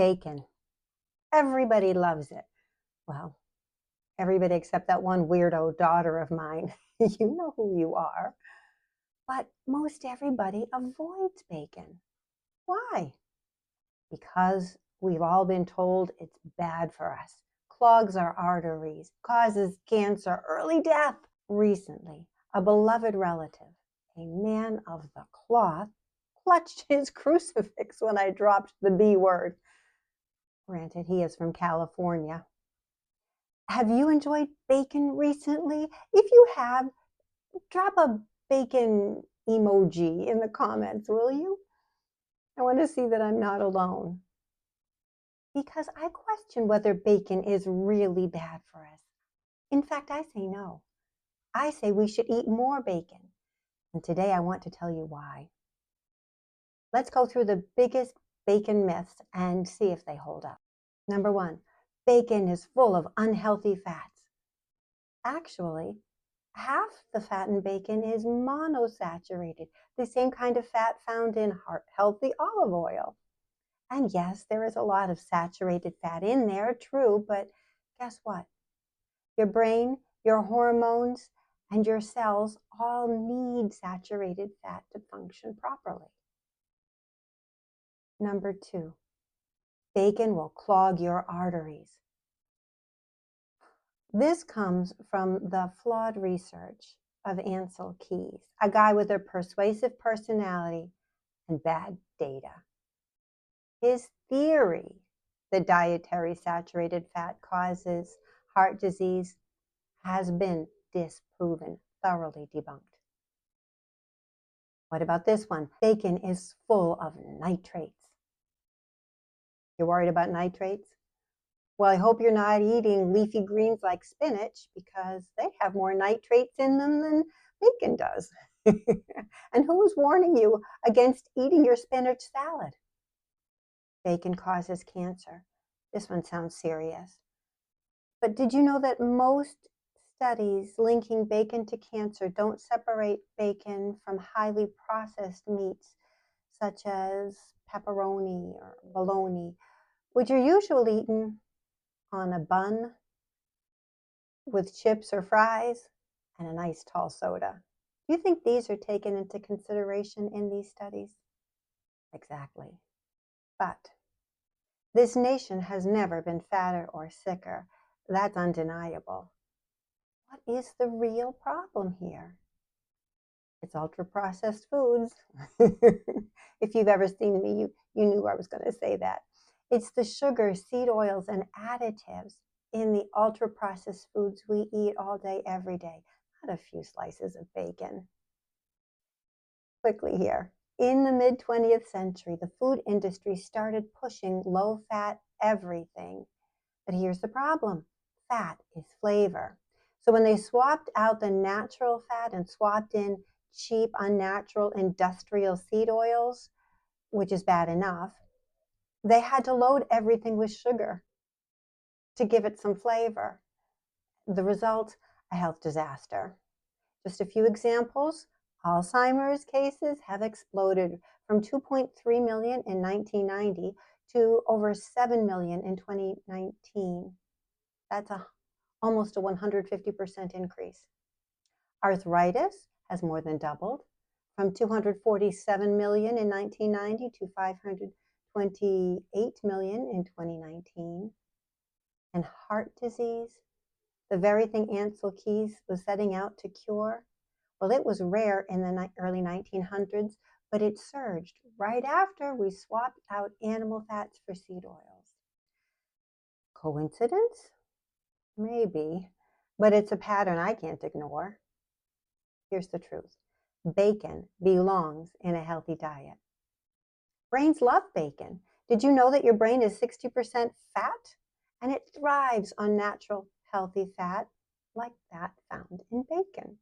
Bacon. Everybody loves it. Well, everybody except that one weirdo daughter of mine. You know who you are. But most everybody avoids bacon. Why? Because we've all been told it's bad for us, clogs our arteries, causes cancer, early death. Recently, a beloved relative, a man of the cloth, clutched his crucifix when I dropped the B word. Granted, he is from California. Have you enjoyed bacon recently? If you have, drop a bacon emoji in the comments, will you? I want to see that I'm not alone. Because I question whether bacon is really bad for us. In fact, I say no. I say we should eat more bacon. And today I want to tell you why. Let's go through the biggest bacon myths and see if they hold up. Number one, bacon is full of unhealthy fats. Actually, half the fat in bacon is monosaturated, the same kind of fat found in heart-healthy olive oil. And yes, there is a lot of saturated fat in there, true, but guess what? Your brain, your hormones, and your cells all need saturated fat to function properly. Number two, bacon will clog your arteries. This comes from the flawed research of Ansel Keys, a guy with a persuasive personality and bad data. His theory that dietary saturated fat causes heart disease has been disproven, thoroughly debunked. What about this one? Bacon is full of nitrates. You're worried about nitrates? Well, I hope you're not eating leafy greens like spinach because they have more nitrates in them than bacon does. And who's warning you against eating your spinach salad? Bacon causes cancer. This one sounds serious. But did you know that most studies linking bacon to cancer don't separate bacon from highly processed meats such as pepperoni or bologna, which are usually eaten on a bun with chips or fries and a nice tall soda? Do you think these are taken into consideration in these studies? Exactly. But this nation has never been fatter or sicker. That's undeniable. What is the real problem here? It's ultra-processed foods. If you've ever seen me, you knew I was going to say that. It's the sugar, seed oils, and additives in the ultra-processed foods we eat all day, every day, not a few slices of bacon. Quickly here. In the mid-20th century, the food industry started pushing low-fat everything. But here's the problem. Fat is flavor. So when they swapped out the natural fat and swapped in cheap, unnatural, industrial seed oils, which is bad enough, they had to load everything with sugar to give it some flavor. The result, a health disaster. Just a few examples. Alzheimer's cases have exploded from 2.3 million in 1990 to over 7 million in 2019. That's almost a 150% increase. Arthritis has more than doubled from 247 million in 1990 to 528 million in 2019. And heart disease, the very thing Ansel Keys was setting out to cure, well, it was rare in the early 1900s, but it surged right after we swapped out animal fats for seed oils. Coincidence? Maybe, but it's a pattern I can't ignore. Here's the truth. Bacon belongs in a healthy diet. Brains love bacon. Did you know that your brain is 60% fat? And it thrives on natural, healthy fat like that found in bacon.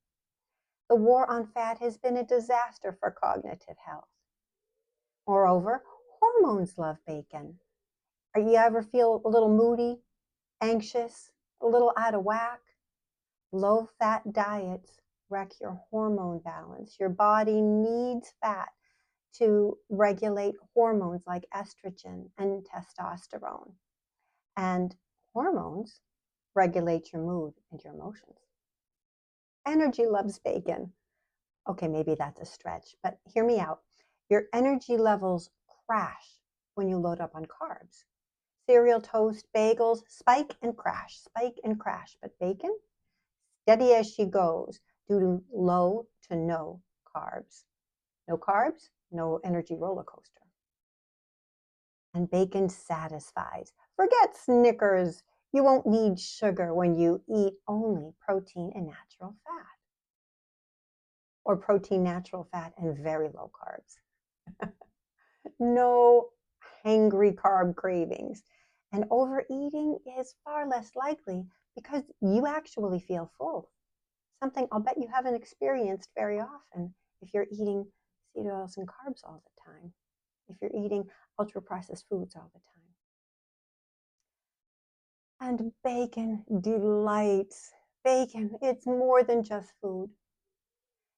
The war on fat has been a disaster for cognitive health. Moreover, hormones love bacon. Are you ever feel a little moody, anxious, a little out of whack? Low-fat diets wreck your hormone balance. Your body needs fat to regulate hormones like estrogen and testosterone. And hormones regulate your mood and your emotions. Energy loves bacon. Okay, maybe that's a stretch, but hear me out. Your energy levels crash when you load up on carbs. Cereal, toast, bagels, spike and crash, spike and crash. But bacon, steady as she goes due to low to no carbs. No carbs, no energy roller coaster. And bacon satisfies. Forget Snickers. You won't need sugar when you eat only protein and natural fat. Or protein, natural fat, and very low carbs. No hangry carb cravings. And overeating is far less likely because you actually feel full. Something I'll bet you haven't experienced very often if you're eating seed oils and carbs all the time, if you're eating ultra processed foods all the time. And bacon delights. Bacon, it's more than just food.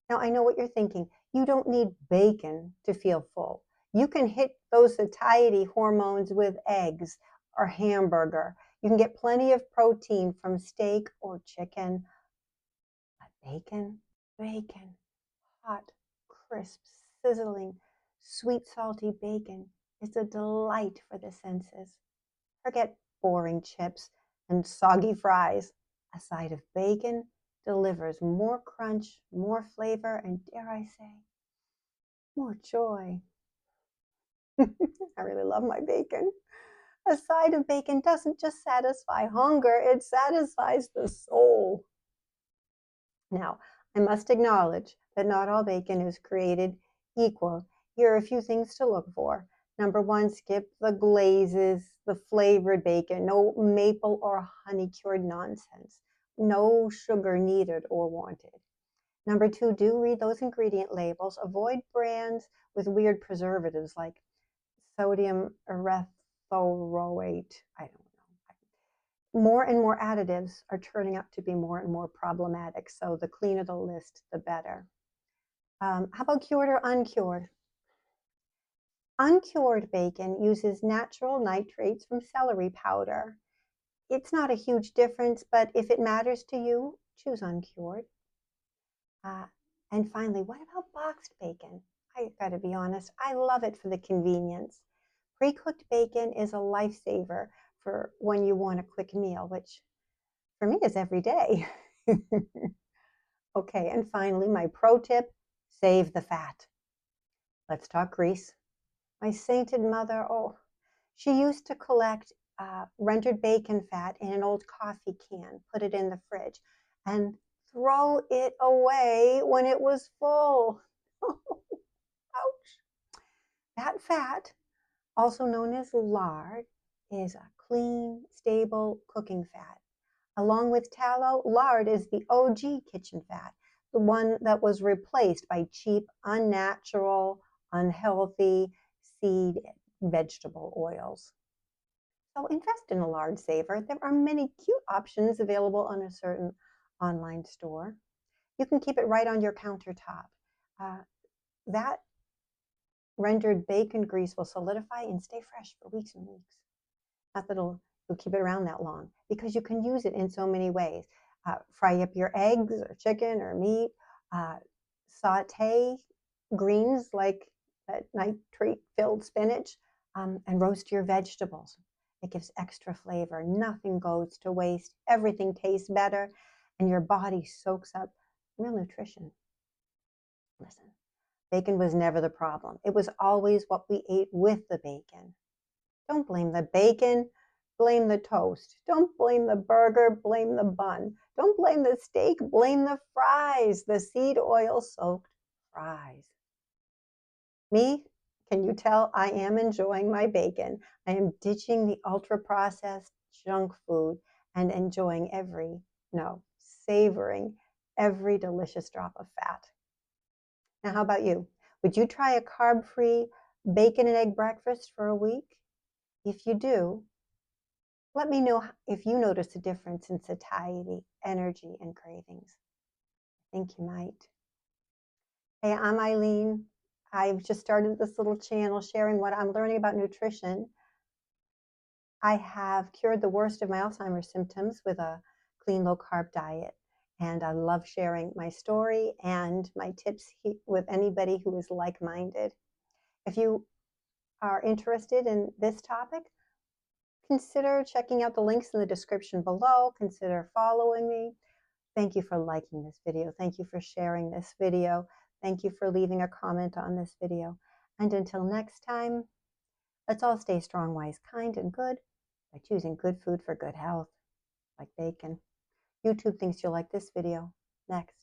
Now, I know what you're thinking. You don't need bacon to feel full. You can hit those satiety hormones with eggs or hamburger. You can get plenty of protein from steak or chicken. But bacon, hot, crisp, sizzling, sweet, salty bacon is a delight for the senses. Forget boring chips and soggy fries. A side of bacon delivers more crunch, more flavor, and dare I say, more joy. I really love my bacon. A side of bacon doesn't just satisfy hunger, it satisfies the soul. Now, I must acknowledge that not all bacon is created equal. Here are a few things to look for. Number one, skip the glazes, the flavored bacon, no maple or honey cured nonsense, no sugar needed or wanted. Number two, do read those ingredient labels. Avoid brands with weird preservatives like sodium erythroate. I don't know. More and more additives are turning out to be more and more problematic. So the cleaner the list, the better. How about cured or uncured? Uncured bacon uses natural nitrates from celery powder. It's not a huge difference, but if it matters to you, choose uncured. And finally, what about boxed bacon? I gotta be honest, I love it for the convenience. Pre-cooked bacon is a lifesaver for when you want a quick meal, which for me is every day. Okay, and finally, my pro tip, save the fat. Let's talk grease. My sainted mother, oh, she used to collect rendered bacon fat in an old coffee can, put it in the fridge, and throw it away when it was full. Ouch. That fat, also known as lard, is a clean, stable cooking fat. Along with tallow, lard is the OG kitchen fat, the one that was replaced by cheap, unnatural, unhealthy seed vegetable oils. So invest in a lard saver. There are many cute options available on a certain online store. You can keep it right on your countertop. That rendered bacon grease will solidify and stay fresh for weeks and weeks. Not that you'll keep it around that long because you can use it in so many ways. Fry up your eggs or chicken or meat. Saute greens like that nitrate-filled spinach and roast your vegetables. It gives extra flavor. Nothing goes to waste. Everything tastes better and your body soaks up real nutrition. Listen, bacon was never the problem. It was always what we ate with the bacon. Don't blame the bacon, blame the toast. Don't blame the burger, blame the bun. Don't blame the steak, blame the fries, the seed oil soaked fries. Me, can you tell I am enjoying my bacon? I am ditching the ultra processed junk food and enjoying savoring every delicious drop of fat. Now, how about you? Would you try a carb-free bacon and egg breakfast for a week? If you do, let me know if you notice a difference in satiety, energy, and cravings. I think you might. Hey, I'm Eileen. I've just started this little channel sharing what I'm learning about nutrition. I have cured the worst of my Alzheimer's symptoms with a clean, low carb diet. And I love sharing my story and my tips with anybody who is like minded. If you are interested in this topic, consider checking out the links in the description below. Consider following me. Thank you for liking this video. Thank you for sharing this video. Thank you for leaving a comment on this video. And until next time, let's all stay strong, wise, kind, and good by choosing good food for good health, like bacon. YouTube thinks you'll like this video. Next.